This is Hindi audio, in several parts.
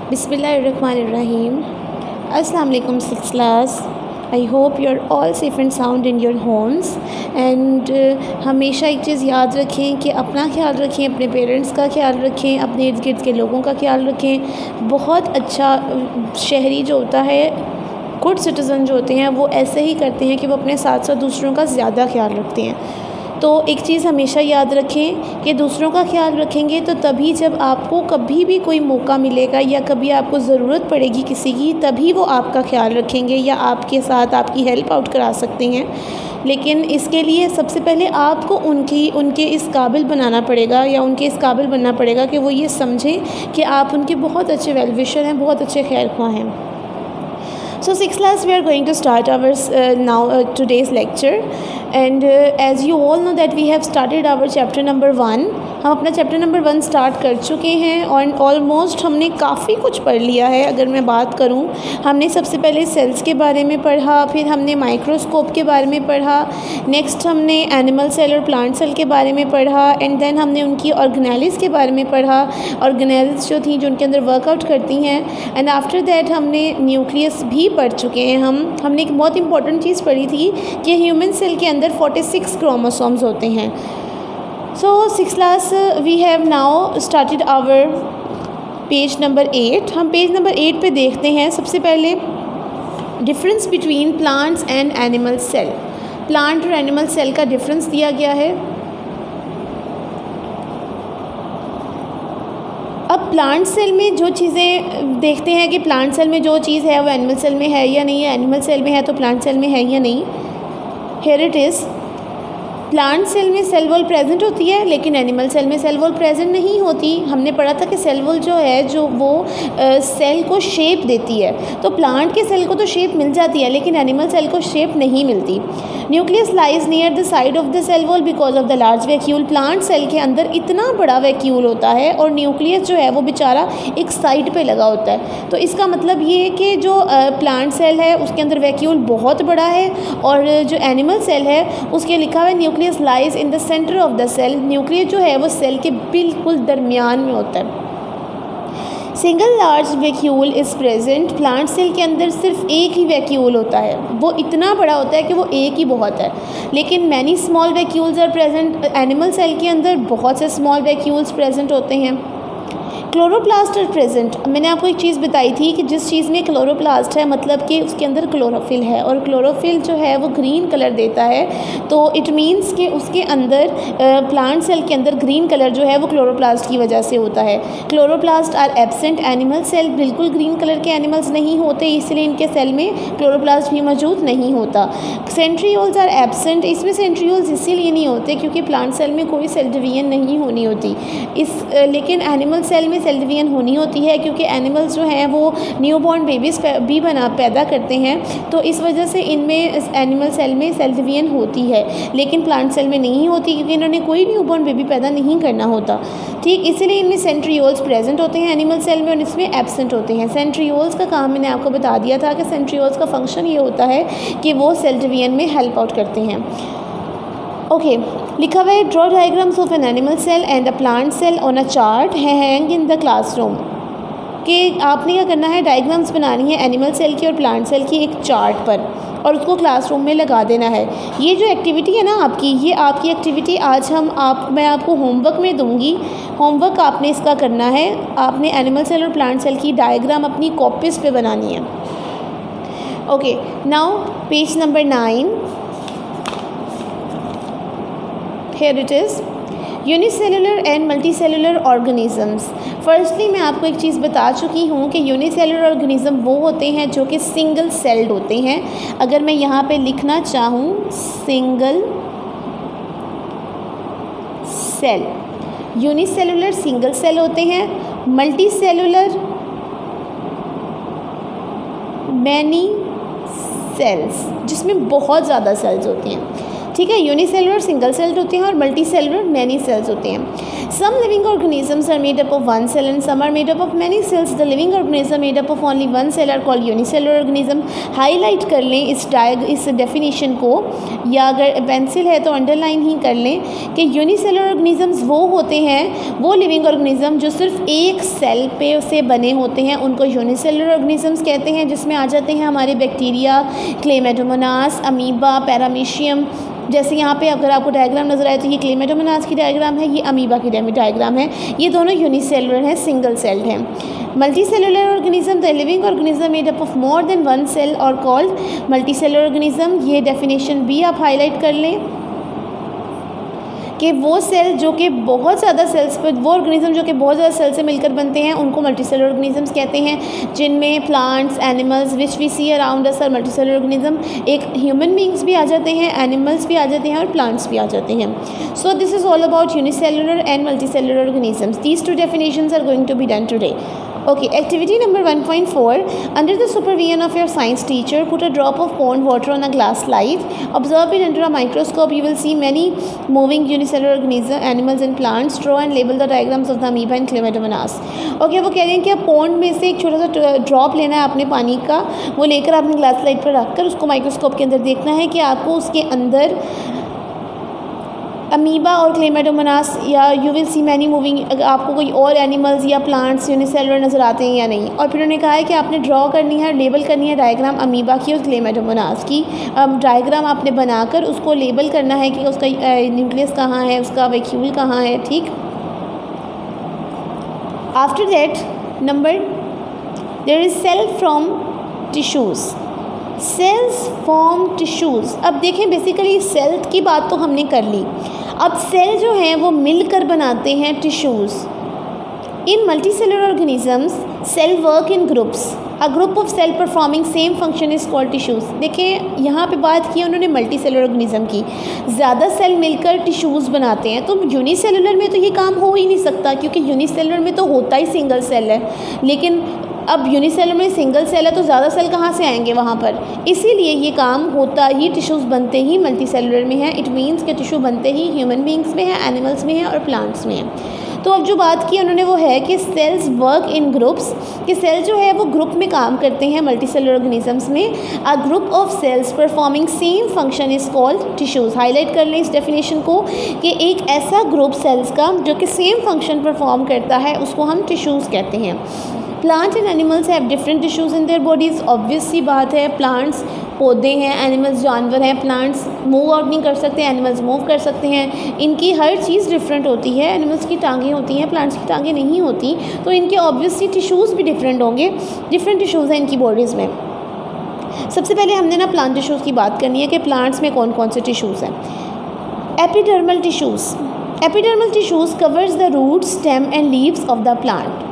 Bismillahirrahmanirrahim. Assalamu alaikum sixth class. I hope you're all safe and sound in your homes. And हमेशा एक चीज़ याद रखें कि अपना ख्याल रखें, अपने पेरेंट्स का ख्याल रखें, अपने इर्द गिर्द के लोगों का ख्याल रखें। बहुत अच्छा शहरी जो होता है, गुड सिटीज़न जो होते हैं, वो ऐसे ही करते हैं कि वो अपने साथ साथ दूसरों का ज़्यादा ख्याल रखते हैं। तो एक चीज़ हमेशा याद रखें कि दूसरों का ख्याल रखेंगे तो तभी जब आपको कभी भी कोई मौका मिलेगा या कभी आपको ज़रूरत पड़ेगी किसी की, तभी वो आपका ख्याल रखेंगे या आपके साथ आपकी हेल्प आउट करा सकते हैं। लेकिन इसके लिए सबसे पहले आपको उनके इस काबिल बनाना पड़ेगा या उनके इस काबिल बनना पड़ेगा कि वो ये समझें कि आप उनके बहुत अच्छे वेल विशर हैं, बहुत अच्छे खैर ख्वाह हैं। So sixth class, we are going to start our today's lecture, and as you all know that we have started our chapter number 1. हम अपना चैप्टर नंबर 1 स्टार्ट कर चुके हैं और ऑलमोस्ट हमने काफ़ी कुछ पढ़ लिया है। अगर मैं बात करूं, हमने सबसे पहले सेल्स के बारे में पढ़ा, फिर हमने माइक्रोस्कोप के बारे में पढ़ा, नेक्स्ट हमने एनिमल सेल और प्लांट सेल के बारे में पढ़ा, एंड देन हमने उनकी ऑर्गेनेल्स के बारे में पढ़ा। ऑर्गेनेल्स जो थी, जो उनके अंदर वर्कआउट करती हैं, एंड आफ्टर दैट हमने न्यूक्लियस भी पढ़ चुके हैं। हमने एक बहुत इंपॉर्टेंट चीज़ पढ़ी थी कि ह्यूमन सेल के अंदर 46 क्रोमोसोम्स होते हैं। So sixth class, we have now started our page number 8। हम पेज नंबर 8 पे देखते हैं सबसे पहले difference between plants and animal cell. Plant और एनिमल सेल का डिफरेंस दिया गया है। अब प्लांट सेल में जो चीज़ें देखते हैं कि प्लांट सेल में जो चीज़ है वो एनिमल सेल में है या नहीं है, एनिमल सेल में है तो प्लांट सेल में है या नहीं। Here it is, plant cell में सेल वॉल प्रेजेंट होती है लेकिन एनिमल सेल में सेल वॉल प्रेजेंट नहीं होती। हमने पढ़ा था कि सेल वॉल जो है जो वो सेल को शेप देती है, तो प्लांट के सेल को तो शेप मिल जाती है लेकिन एनिमल सेल को शेप नहीं मिलती। Nucleus lies near the side of the cell wall because of the large vacuole. Plant cell के अंदर इतना बड़ा वैक्यूल होता है और न्यूक्लियस जो है वो बेचारा एक साइड पे लगा होता है। तो इसका मतलब ये है कि जो प्लांट सेल है उसके अंदर वैक्यूल बहुत बड़ा है और जो एनिमल सेल है उसके लिखा हुआ है nucleus lies in the centre of the cell. Nucleus जो है वो सेल के बिल्कुल दरमियान में होता है। Single large vacuole is present. Plant cell के अंदर सिर्फ एक ही वैक्यूल होता है, वो इतना बड़ा होता है कि वो एक ही बहुत है। लेकिन many small vacuoles are present. Animal cell के अंदर बहुत से स्मॉल वैक्यूल्स प्रेजेंट होते हैं। Chloroplast are present. मैंने आपको एक चीज़ बताई थी कि जिस चीज़ में क्लोरोप्लास्ट है मतलब कि उसके अंदर क्लोरोफिल है, और क्लोरोफिल जो है वो ग्रीन कलर देता है, तो इट मीन्स कि उसके अंदर प्लांट सेल के अंदर ग्रीन कलर जो है वो क्लोरोप्लास्ट की वजह से होता है। Chloroplast are absent. Animal cell बिल्कुल ग्रीन कलर के एनिमल्स नहीं होते, इसलिए इनके सेल में क्लोरोप्लास्ट भी मौजूद नहीं होता। Centrioles are absent. इसमें सेंट्रियोल्स इसीलिए नहीं होते क्योंकि प्लांट सेल में कोई सेल डिवीजन नहीं होनी होती। लेकिन एनिमल सेल में सेल डिवीजन होनी होती है क्योंकि एनिमल्स जो हैं वो न्यूबॉर्न बेबीज़ भी पैदा करते हैं, तो इस वजह से इनमें एनिमल सेल में सेल डिवीजन होती है, लेकिन प्लांट सेल में नहीं होती क्योंकि इन्होंने कोई न्यूबॉर्न बेबी पैदा नहीं करना होता। ठीक, इसीलिए इनमें सेंट्रियोल्स प्रेजेंट होते हैं एनिमल सेल में और इसमें एब्सेंट होते हैं। सेंट्रियोल्स का काम मैंने आपको बता दिया था कि सेंट्रियोल्स का फंक्शन ये होता है कि वो सेल डिवीजन में हेल्प आउट करते हैं। ओके, लिखा हुआ है draw diagrams of an animal cell and a plant cell on a chart hang in the classroom. कि आपने क्या करना है, डायग्राम्स बनानी है एनिमल सेल की और प्लांट सेल की एक चार्ट पर और उसको क्लासरूम में लगा देना है। ये जो एक्टिविटी है ना आपकी, ये आपकी एक्टिविटी आज मैं आपको होमवर्क में दूंगी। होमवर्क आपने इसका करना है, आपने एनिमल सेल और प्लांट सेल की डायग्राम अपनी कॉपीज़ पे बनानी है। Okay, now page number 9। Here it is, unicellular and multicellular organisms. Firstly मैं आपको एक चीज़ बता चुकी हूँ कि यूनिसेलुलर ऑर्गेनिज़म वो होते हैं जो कि सिंगल सेल्ड होते हैं। अगर मैं यहाँ पे लिखना चाहूँ single cell, unicellular single cell होते हैं, मल्टीसेलुलर मैनी सेल्स जिसमें बहुत ज़्यादा सेल्स होती हैं। ठीक है। यूनिसेलुलर सिंगल सेल्ड होते हैं और मल्टी सेलुलर मैनी सेल्स होते हैं। Some living organisms are made up of one cell and some are made up of many cells. The living organism made up of only one cell are called unicellular organism. Highlight कर लें इस डेफिनेशन को, या अगर पेंसिल है तो अंडरलाइन ही कर लें कि यूनिसेलुलर ऑर्गेनिजम्स वो होते हैं, वो लिविंग ऑर्गेनिज्म जो सिर्फ एक सेल पे से बने होते हैं, उनको यूनिसेलुलर ऑर्गेनिजम्स कहते हैं, जिसमें आ जाते हैं हमारे बैक्टीरिया, क्लेमेटोमोनास, अमीबा, पैरामीशियम। जैसे यहाँ पे अगर आपको डायग्राम नजर आए तो ये क्लेमेटोमोनास की डायग्राम है, ये अमीबा की डायग्राम है। ये दोनों यूनिसेलुलर हैं, सिंगल सेल्ड हैं। Multicellular organism the living organism made up of more than one cell are called multicellular organism. ये डेफिनेशन भी आप हाईलाइट कर लें कि वो सेल जो कि बहुत ज़्यादा सेल्स पर, वो ऑर्गेनिज्म जो कि बहुत ज़्यादा सेल से मिलकर बनते हैं, उनको मल्टीसेलुलर ऑर्गेनिजम्स कहते हैं, जिनमें plants, animals which we see around us are multicellular organism. एक ह्यूमन बींग्स भी आ जाते हैं, एनिमल्स भी आ जाते हैं और प्लांट्स भी आ जाते हैं। So this is all about unicellular and multicellular organisms. These two definitions are going to be done today. Okay, activity number 1.4. Under the supervision of your science teacher, put a drop of pond water on a glass slide. Observe it under a microscope. You will see many moving unicellular organisms, animals and plants. Draw and label the diagrams of the amoeba and Chlamydomonas. Okay, वो कह रहे हैं कि आप पॉन्ड में से एक छोटा सा ड्रॉप लेना है अपने पानी का, वो लेकर आपने ग्लास स्लाइड पर रखकर उसको माइक्रोस्कोप के अंदर देखना है कि आपको उसके अंदर अमीबा और क्लेमेटोमोनास या you will see many moving, आपको कोई और एनिमल्स या प्लांट्स यूनिसेलुलर नज़र आते हैं या नहीं। और फिर उन्होंने कहा है कि आपने ड्रॉ करनी है, लेबल करनी है डायग्राम अमीबा की और क्लेमेटोमोनास की। डायग्राम आपने बनाकर उसको लेबल करना है कि उसका न्यूक्लियस कहाँ है, उसका वैक्यूल कहाँ है, ठीक। After that number there is cell from tissues. Cells form tissues. अब देखें, बेसिकली सेल की बात तो हमने कर ली, अब सेल जो हैं वो मिलकर बनाते हैं tissues. In multicellular organisms cell work in groups. A group of cell performing same function is called tissues. देखिए यहाँ पे बात की उन्होंने मल्टीसेलुलर ऑर्गेनिज्म की, ज़्यादा सेल मिलकर टिश्यूज़ बनाते हैं। तो यूनिसेलुलर में तो ये काम हो ही नहीं सकता, क्योंकि यूनिसेलुलर में तो होता ही सिंगल सेल है, लेकिन अब यूनिसेलुलर में सिंगल सेल है तो ज़्यादा सेल कहाँ से आएंगे वहाँ पर, इसीलिए ये काम होता ही टिश्यूज़ बनते ही मल्टीसेलुलर में है। इट मीन्स कि टिश्यू बनते ही ह्यूमन बींग्स में है, एनिमल्स में है और प्लांट्स में है। तो अब जो बात की उन्होंने वो है कि सेल्स वर्क इन ग्रुप्स, कि सेल जो है वो ग्रुप में काम करते हैं मल्टीसेलुलर ऑर्गेनिजम्स में। A group of cells performing same function is called tissues. Highlight कर लें इस डेफिनेशन को कि एक ऐसा ग्रुप सेल्स का जो कि सेम फंक्शन परफॉर्म करता है उसको हम टिश्यूज़ कहते हैं। Plant and animals have different tissues in their bodies. Obvious सी बात है, प्लांट्स पौधे हैं, एनिमल्स जानवर हैं। प्लांट्स मूव आउट नहीं कर सकते, एनिमल्स मूव कर सकते हैं। इनकी हर चीज़ डिफरेंट होती है। एनिमल्स की टांगें होती हैं, प्लांट्स की टांगें नहीं होती, तो इनके ऑब्वियसली टिश्यूज़ भी डिफरेंट होंगे। डिफरेंट टिश्यूज़ हैं इनकी बॉडीज़ में। सबसे पहले हमने ना प्लांट टिश्यूज़ की बात करनी है कि प्लांट्स में कौन कौन से टिश्यूज़ हैं। Epidermal tissues. Epidermal tissues covers the root, stem and leaves of the plant.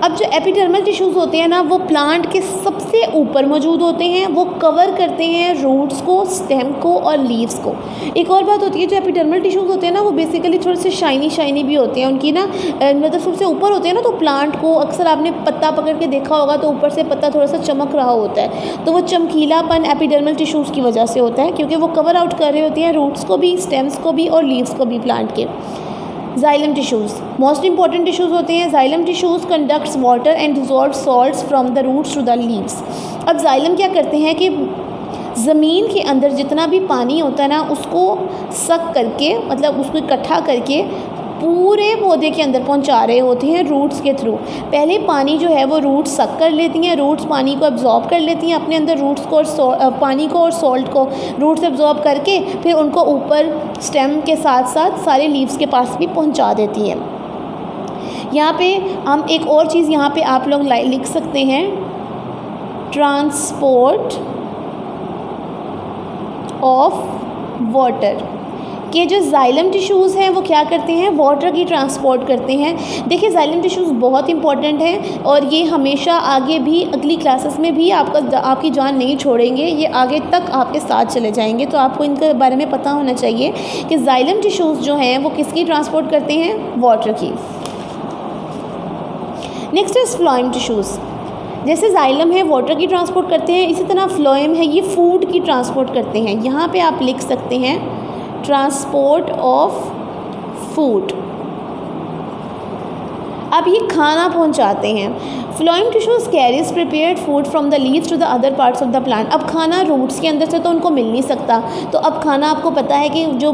अब जो एपिडर्मल टिश्यूज़ होते हैं ना, वो प्लांट के सबसे ऊपर मौजूद होते हैं, वो कवर करते हैं रूट्स को, स्टेम को और लीव्स को। एक और बात होती है, जो एपिडर्मल टिश्यूज़ होते हैं ना, वो बेसिकली थोड़े से शाइनी भी होते हैं, उनकी ना मतलब सबसे ऊपर होते हैं ना, तो प्लांट को अक्सर आपने पत्ता पकड़ के देखा होगा तो ऊपर से पत्ता थोड़ा सा चमक रहा होता है, तो वो चमकीलापन एपिडर्मल टिश्यूज़ की वजह से होता है, क्योंकि वो कवर आउट कर रहे होती हैं रूट्स को भी, स्टेम्स को भी और लीव्स को भी प्लांट के। Xylem tissues most important tissues होते हैं। Xylem tissues conducts water and dissolve salts from the roots to the leaves. अब जाइलम क्या करते हैं कि ज़मीन के अंदर जितना भी पानी होता है ना, उसको सक करके, मतलब उसको इकट्ठा करके पूरे पौधे के अंदर पहुंचा रहे होते हैं रूट्स के थ्रू। पहले पानी जो है वो रूट्स सक कर लेती हैं, रूट्स पानी को एब्जॉर्ब कर लेती हैं अपने अंदर, रूट्स को और पानी को और सॉल्ट को रूट्स एब्जॉर्ब करके फिर उनको ऊपर स्टेम के साथ साथ सारे लीव्स के पास भी पहुंचा देती हैं। यहाँ पे हम एक और चीज़ यहाँ पे आप लोग लिख सकते हैं, ट्रांसपोर्ट ऑफ वाटर, कि जो जाइलम टिश्यूज़ हैं वो क्या करते हैं, वाटर की ट्रांसपोर्ट करते हैं। देखिए जाइलम टिश्यूज़ बहुत इंपॉर्टेंट हैं और ये हमेशा आगे भी अगली क्लासेस में भी आपकी जान नहीं छोड़ेंगे, ये आगे तक आपके साथ चले जाएंगे। तो आपको इनके बारे में पता होना चाहिए कि जाइलम टिश्यूज़ जो हैं वो किसकी ट्रांसपोर्ट करते हैं, वाटर की। Next is phloem tissues. जैसे जाइलम है वाटर की ट्रांसपोर्ट करते हैं, इसी तरह फ्लोएम है ये फूड की ट्रांसपोर्ट करते हैं। यहाँ पे आप लिख सकते हैं ट्रांसपोर्ट ऑफ फूड। अब ये खाना पहुंचाते हैं। Phloem tissues carries prepared food from the leaves to the other parts of the plant. अब खाना रूट्स के अंदर से तो उनको मिल नहीं सकता, तो अब खाना आपको पता है कि जो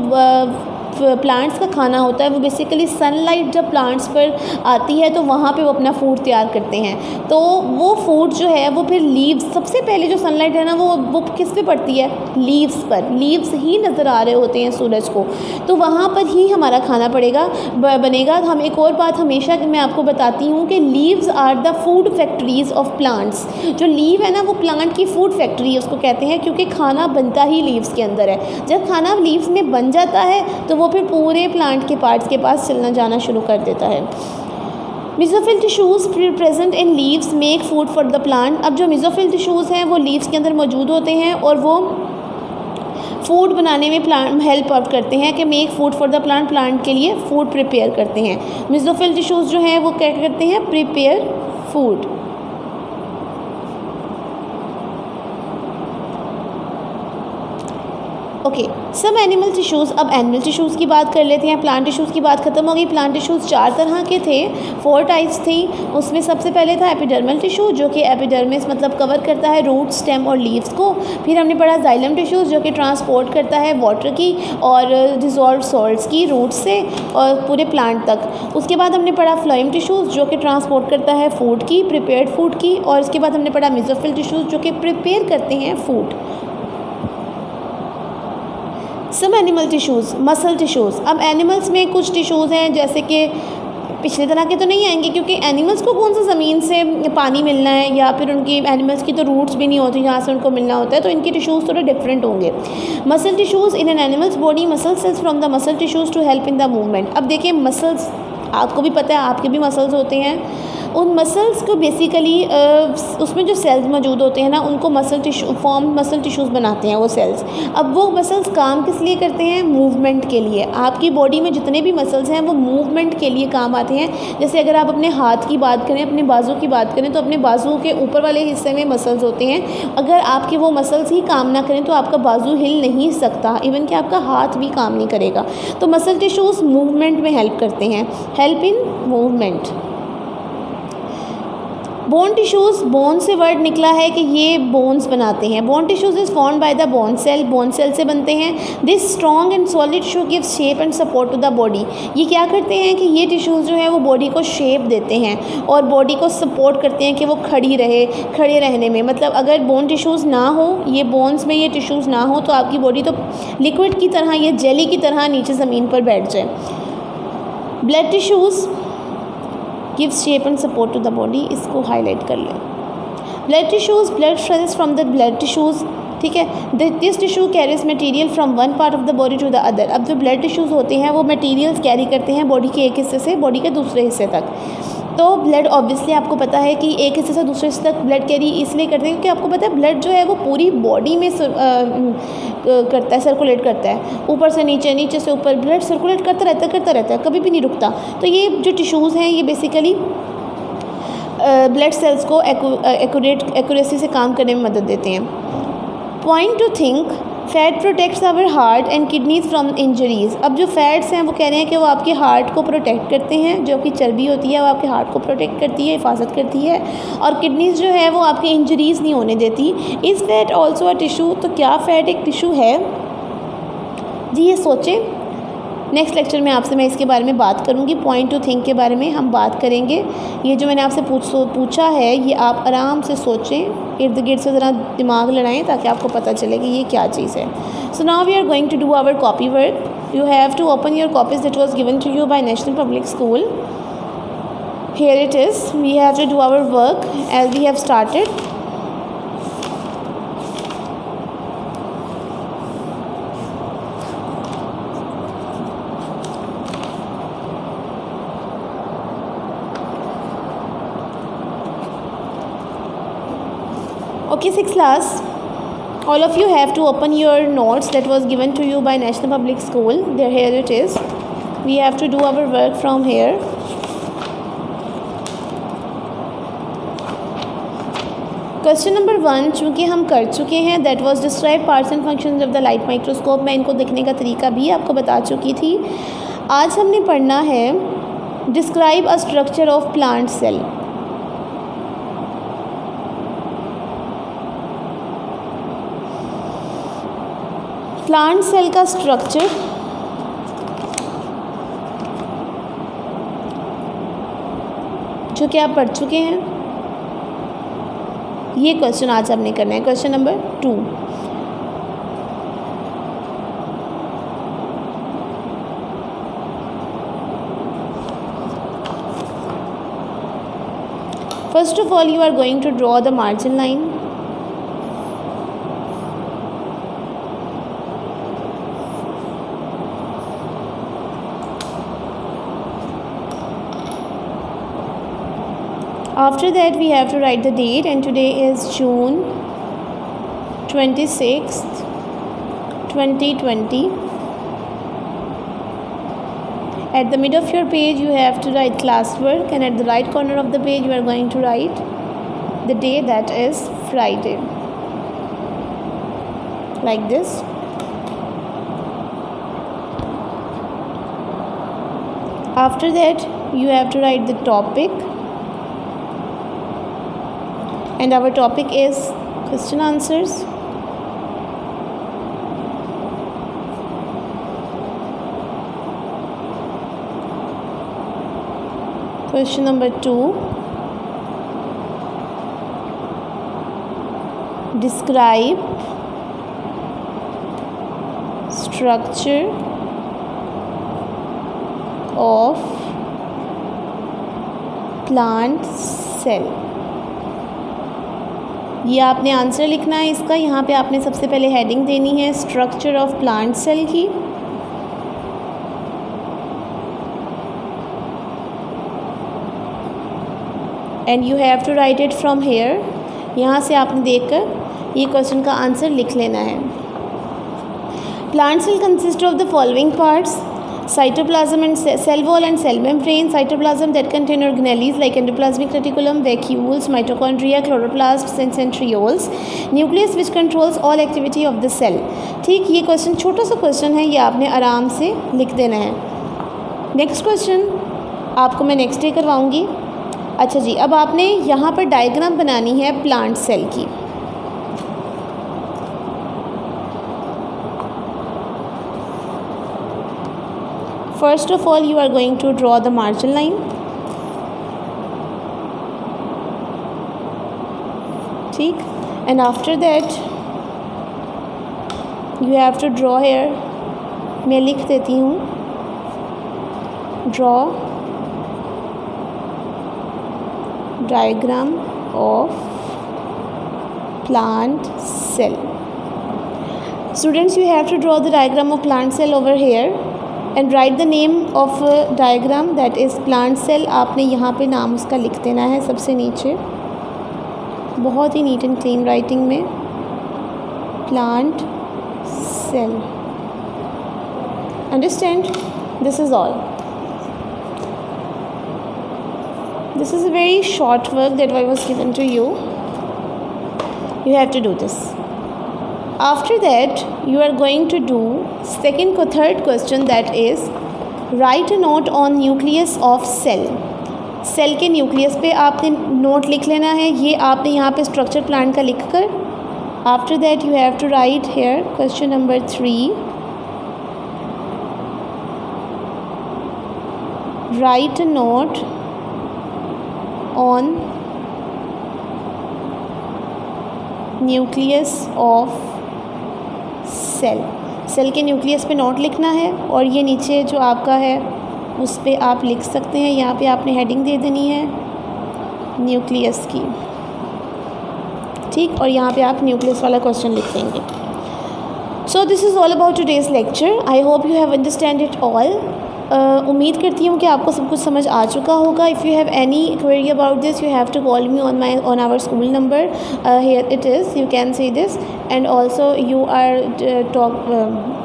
प्लांट्स का खाना होता है वो बेसिकली सनलाइट जब प्लांट्स पर आती है तो वहाँ पे वो अपना फूड तैयार करते हैं। तो वो फूड जो है वो फिर लीव्स, सबसे पहले जो सनलाइट है ना वो किस पे पड़ती है? लीव्स पर। लीव्स ही नज़र आ रहे होते हैं सूरज को, तो वहाँ पर ही हमारा खाना बनेगा। हम एक और बात हमेशा मैं आपको बताती हूँ कि leaves are the food factories of plants. जो लीव है ना वो प्लांट की फूड फैक्ट्री उसको कहते हैं, क्योंकि खाना बनता ही लीव्स के अंदर है। जब खाना लीव्स में बन जाता है तो वो फिर पूरे प्लांट के पार्ट्स के पास चलना जाना शुरू कर देता है। Mesophyll tissues present in leaves make food for the plant. अब जो मेसोफिल टिश्यूज़ हैं वो लीव्स के अंदर मौजूद होते हैं और वो फूड बनाने में प्लांट हेल्प आउट करते हैं कि make food for the plant, plant के लिए फूड प्रिपेयर करते हैं। मेसोफिल टिश्यूज़ जो हैं वो क्या करते हैं? Prepare food. ओके, सब एनिमल टिश्यूज़। अब एनिमल टिश्यूज़ की बात कर लेते हैं। प्लांट टिश्यूज़ की बात ख़त्म हो गई। प्लांट टिश्यूज़ 4 तरह के थे, 4 टाइप्स थी। उसमें सबसे पहले था एपिडर्मल टिश्यू, जो कि एपिडर्मिस मतलब कवर करता है रूट, स्टेम और लीव्स को। फिर हमने पढ़ा जाइलम टिश्यूज़, जो कि ट्रांसपोर्ट करता है वाटर की और डिज़ोल्व सॉल्ट्स की रूट से और पूरे प्लांट तक। उसके बाद हमने पढ़ा फ्लोएम टिश्यूज़, जो कि ट्रांसपोर्ट करता है फूड की, प्रिपेयर्ड फूड की। और उसके बाद हमने पढ़ा मेसोफिल टिश्यूज़, जो कि प्रिपेयर करते हैं food. Some animal tissues, muscle tissues. अब एनिमल्स में कुछ टिश्यूज़ हैं जैसे कि पिछले तरह के तो नहीं आएंगे, क्योंकि एनिमल्स को कौन सा ज़मीन से पानी मिलना है, या फिर उनकी एनिमल्स की तो रूट्स भी नहीं होती जहाँ से उनको मिलना होता है, तो इनके टिश्यूज़ थोड़े डिफरेंट होंगे। Muscle tissues in an animals body, muscle cells from the muscle tissues to help in the movement. अब देखिए मसल्स, आपको भी पता है आपके भी मसल्स होते हैं। उन मसल्स को बेसिकली उसमें जो सेल्स मौजूद होते हैं ना उनको मसल टिश्यूज़ बनाते हैं वो सेल्स। अब वो मसल्स काम किस लिए करते हैं? मूवमेंट के लिए। आपकी बॉडी में जितने भी मसल्स हैं वो मूवमेंट के लिए काम आते हैं। जैसे अगर आप अपने हाथ की बात करें, अपने बाजू की बात करें, तो अपने बाजू के ऊपर वाले हिस्से में मसल्स होते हैं। अगर आपके वो मसल्स ही काम ना करें तो आपका बाजू हिल नहीं सकता, इवन कि आपका हाथ भी काम नहीं करेगा। तो मसल टिश्यूज़ मूवमेंट में हेल्प करते हैं, help in movement. Bone tissues, bone से वर्ड निकला है कि ये बोन्स बनाते हैं। Bone tissues is formed by the bone cell से बनते हैं। This strong and solid tissue gives shape and support to the body. ये क्या करते हैं कि ये टिश्यूज़ जो है वो बॉडी को शेप देते हैं और बॉडी को सपोर्ट करते हैं कि वो खड़े रहने में। मतलब अगर बोन टिश्यूज़ ना हो, ये बोन्स में ये टिश्यूज़ ना हो, तो आपकी बॉडी तो लिक्विड की तरह या जेली की तरह नीचे ज़मीन पर बैठ जाए। Blood tissues gives shape and support to the body, इसको हाईलाइट कर लें। Blood tissues, blood cells from the blood tissues, ठीक है। This tissue carries material from one part of the body to the other. अब जो ब्लड टिश्यूज़ होते हैं वो मटेरियल्स कैरी करते हैं बॉडी के एक हिस्से से बॉडी के दूसरे हिस्से तक। तो ब्लड ऑब्वियसली आपको पता है कि एक हिस्से से दूसरे हिस्से तक ब्लड कैरी इसलिए करते हैं क्योंकि आपको पता है ब्लड जो है वो पूरी बॉडी में करता है, सर्कुलेट करता है, ऊपर से नीचे, नीचे से ऊपर, ब्लड सर्कुलेट करता रहता है, कभी भी नहीं रुकता। तो ये जो टिश्यूज़ हैं ये बेसिकली ब्लड सेल्स को एक्यूरेसी से काम करने में मदद देते हैं। Point to think, fat protects our heart and kidneys from injuries. अब जो फैट्स हैं वो कह रहे हैं कि वो आपके हार्ट को प्रोटेक्ट करते हैं, जो आपकी चर्बी होती है वो आपके हार्ट को प्रोटेक्ट करती है, हिफाजत करती है, और किडनीज जो है वो आपके इंजरीज़ नहीं होने देती। Is fat also a tissue? तो क्या फ़ैट एक टिश्यू है जी? ये सोचें। नेक्स्ट लेक्चर में आपसे मैं इसके बारे में बात करूंगी। पॉइंट टू थिंक के बारे में हम बात करेंगे। ये जो मैंने आपसे पूछा है ये आप आराम से सोचें, इर्द गिर्द से ज़रा दिमाग लड़ाएं ताकि आपको पता चले कि ये क्या चीज़ है। So now we are going to do our copy work. You have to open your copies that was given to you by national public school. Here it is. We have to do our work as we have started. Okay, 6th class, all of you have to open your notes that was given to you by National Public School. There, here it is. We have to do our work from here. Question number 1 चूँकि हम कर चुके हैं, that was describe parts and functions of the light microscope. मैं इनको देखने का तरीका भी आपको बता चुकी थी। आज हमने पढ़ना है describe a structure of plant cell. Plant cell का स्ट्रक्चर जो कि आप पढ़ चुके हैं, ये क्वेश्चन आज हमने करना है। Question number 2। First of all, you are going to draw the margin line. After that, we have to write the date, and today is June 26th, 2020. At the mid of your page, you have to write classwork, and at the right corner of the page, you are going to write the day, that is Friday, like this. After that, you have to write the topic, and our topic is question answers. Question number 2, describe structure of plant cell। ये आपने आंसर लिखना है इसका। यहाँ पे आपने सबसे पहले हेडिंग देनी है स्ट्रक्चर ऑफ प्लांट सेल की। And you have to write it from here. यहाँ से आपने देखकर ये क्वेश्चन का आंसर लिख लेना है। Plant cell consist of the following parts: cytoplasm and cell wall and cell membrane. Cytoplasm that contain organelles like endoplasmic reticulum, vacuoles, mitochondria, chloroplasts and centrioles. Nucleus which controls all activity of the cell. ठीक, ये क्वेश्चन छोटा सा क्वेश्चन है, ये आपने आराम से लिख देना है। नेक्स्ट क्वेश्चन आपको मैं नेक्स्ट डे करवाऊँगी। अच्छा जी, अब आपने यहाँ पर डायग्राम बनानी है प्लांट सेल की। First of all, you are going to draw the margin line. ठीक, and after that you have to draw here. मैं लिख देती हूँ, draw diagram of plant cell. Students, you have to draw the diagram of plant cell over here. And write the name of diagram, that is plant cell. आपने यहाँ पे नाम उसका लिख देना है सबसे नीचे, बहुत ही नीट एंड क्लीन राइटिंग में, plant cell. Understand? This is all. This is a very short work that I was given to you. You have to do this. After that, you are going to do third question, that is write a note on nucleus of cell. Cell के न्यूक्लियस पे आपने नोट लिख लेना है। ये आपने यहाँ पे स्ट्रक्चर प्लांट का लिख कर, after that you have to write here question number 3, write a note on nucleus of cell. Cell के न्यूक्लियस पे नोट लिखना है, और ये नीचे जो आपका है उस पे आप लिख सकते हैं। यहाँ पे आपने हेडिंग दे देनी है न्यूक्लियस की, ठीक, और यहाँ पे आप न्यूक्लियस वाला क्वेश्चन लिख देंगे। सो this is all about today's lecture. I hope you have understand it all. उम्मीद करती हूँ कि आपको सब कुछ समझ आ चुका होगा. If you have any query about this, you have to call me on our school number. Here it is, you can see this, and also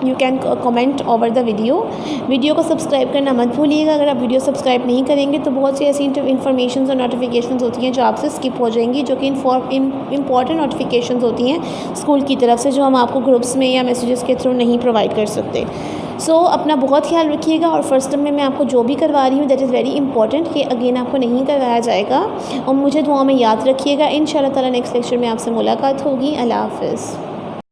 you can comment over the video को सब्सक्राइब करना मत भूलिएगा. अगर आप वीडियो सब्सक्राइब नहीं करेंगे तो बहुत सी ऐसी इन्फॉर्मेशन और नोटिफिकेशंस होती हैं जो आपसे स्किप हो जाएंगी, जो कि इम्पॉर्टेंट नोटिफिकेशंस होती हैं स्कूल की तरफ से, जो हम आपको ग्रुप्स में या मैसेजेस के थ्रू नहीं प्रोवाइड कर सकते. सो अपना बहुत ख्याल रखिएगा. और फर्स्ट टर्म में मैं आपको जो भी करवा रही हूँ दैट इज़ वेरी इंपॉर्टेंट, कि अगेन आपको नहीं करवाया जाएगा. और मुझे दुआ में याद रखिएगा. इंशाल्लाह ताला नेक्स्ट लेक्चर में आपसे मुलाकात होगी. अल्लाह हाफ़िज़.